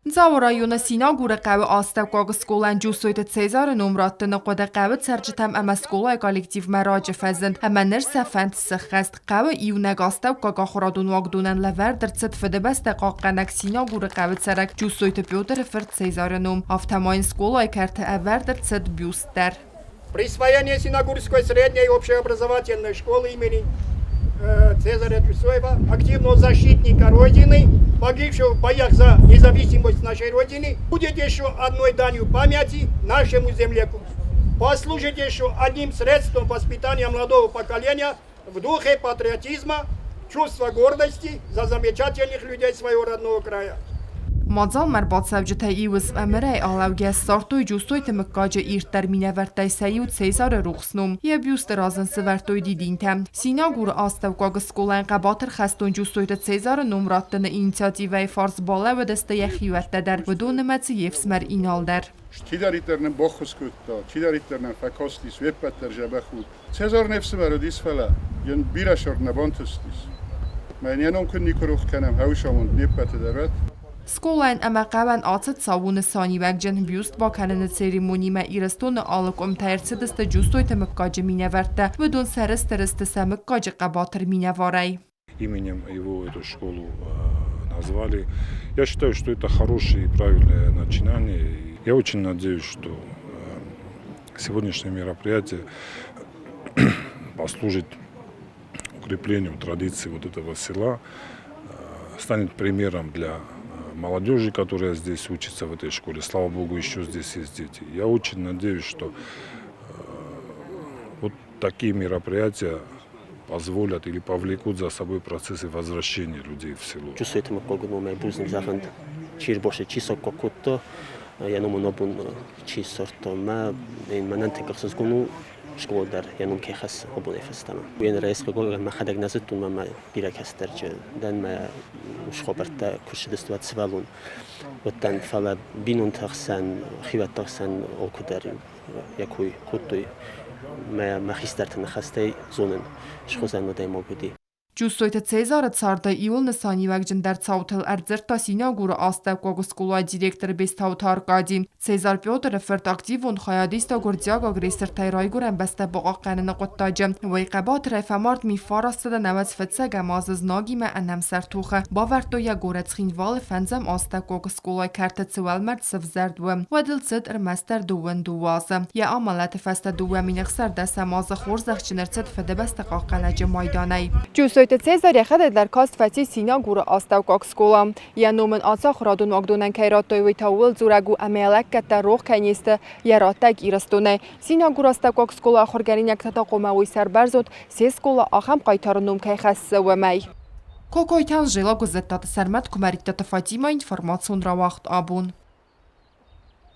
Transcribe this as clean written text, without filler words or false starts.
Ձավո ռայոնը Սինագուրը կավը աստակող սկոլան ջուսոյտը Ցեզարը նոմրատը նկոդը կավը ծերջտամ ամա սկոլայ կոլեկտիվ մերաջը ֆեզնդ ամաներ սաֆանտ սխեստ կավը իունագ աստավ կագախորադուն վագդունան լավեր դրծտ ֆդբստը կաղկանակ Սինագուրը կավը ծարակ ջուսոյտը պյոտերը ֆր Ցեզարը նոմ ավտամային սկոլայ կերթը ավեր дրծտ бюстер. Присвоение Синагурской средней общеобразовательной школы имени Цезаря Чусоева, активного защитника Родины, погибшего в боях за независимость нашей Родины, будет еще одной данью памяти нашему земляку. Послужит еще одним средством воспитания молодого поколения в духе патриотизма, чувства гордости за замечательных людей своего родного края. Մոձալ մեր բացավջթը իվս ամրայ ալավգես սարտոյ ջուսոյտը մկաջը իր տերմինը վերտայսայի ու Ցեզարը ռուխսնում և բյուստը ռազն սվերտոյ դիդինթը։ Սինագուրը աստավկագը սկոլան կաբատր խաստուն ջուսոյտը Ցեզարը նոմրատտնը ինիցիատիվայ ֆարս բալավը դստը եխիվերտը դեր վդու նմեցը և սմեր ինալդեր։ Չիդարիտերնեն բոխոսկուտտա, չիդարիտերնեն ֆակոստիս վեպպետեր ժաբախուտ։ Ցեզարն էվսվարը դիսվելա, յեն բիրաշորնը բոնտստիս։ Մեն յենոն քննի կրուխ կենեմ հաուշամունդ նիպպետը դերվետ։ Սկոլային ամակավան ացը ծավունը սանի վագջն բյուст բականնը ցերեմոնիմը իրստոնը ալկոմ թայրցը դստը ջուստոյտը մկաջը մինավերտը վդուն սերստը մկաջը կաբատր минаварай. Именем его эту школу назвали. Я считаю, что это хорошее и правильное начинание. Я очень надеюсь, что сегодняшнее мероприятие послужит укреплению традиций вот этого села, станет примером для молодежи, которая здесь учится в этой школе. Слава Богу, еще здесь есть дети. Я очень надеюсь, что вот такие мероприятия позволят или повлекут за собой процессы возвращения людей в село. Чувствуете, мы мы будем захват чир больше часов какой-то, я не могу часов то мы мананты как сгону школа дар я не кехас обоне фестана. Я рейс какой мы ходим на зетун мы биракестерче дан мы шхоберта куршидство цвалун. Вот там фала бинун тахсан хиват тахсан окударим якой хутой мы махистартна хастай зонен шхозан нодай могуди. Ջուսոյտը Ցեզարը ցարտը իուլ նսանի վագջն դեր ցաութել արձերտա Սինագուրը աստավկագը սկոլայ դիրեկտոր բեստաութ արկադին Ցեզար Պյոտրը ֆերտ ակտիվ ուն խայադիստա գորձյակ ագրեսոր թայրայգուրեն բստա բողականը նկոտտաջը վայկաբատ ռեֆամարտ մի ֆարաստը նավաց ֆցա գամազыз նագիմը անամ սարտուխը բավարտոյա գորեցին վալը ֆանզամ աստավկագը սկոլայ քարտը ցվալմարտ սվզարդու վադիլցդ ըրմաստար դուվն դուվազը յա ամալատը ֆաստա դուվամինախսար դասամազը խորզախչներցդ ֆդբստա qaqanaجı մայդանայ Ջուսոյտը Ցեզար յախեդ դար կաստվացի Սինագուրը աստավկագ սկոլա յանոմն ացախ ռադուն ոգդոնան քայրատոյ թաուլ զուրագու ամելակ կտա ռող քանիստը երատակ իրստոնե Սինագուր աստավկագ սկոլա խորգարինակ տատակոմավի սարբարզոտ սես սկոլա ախամ կայթարնում քայխասը վմայ Կոկոյթան ժելա գուզետտա սարմատ կումարիտտա Ֆատիմա ինֆորմացիոն რავախտ աբուն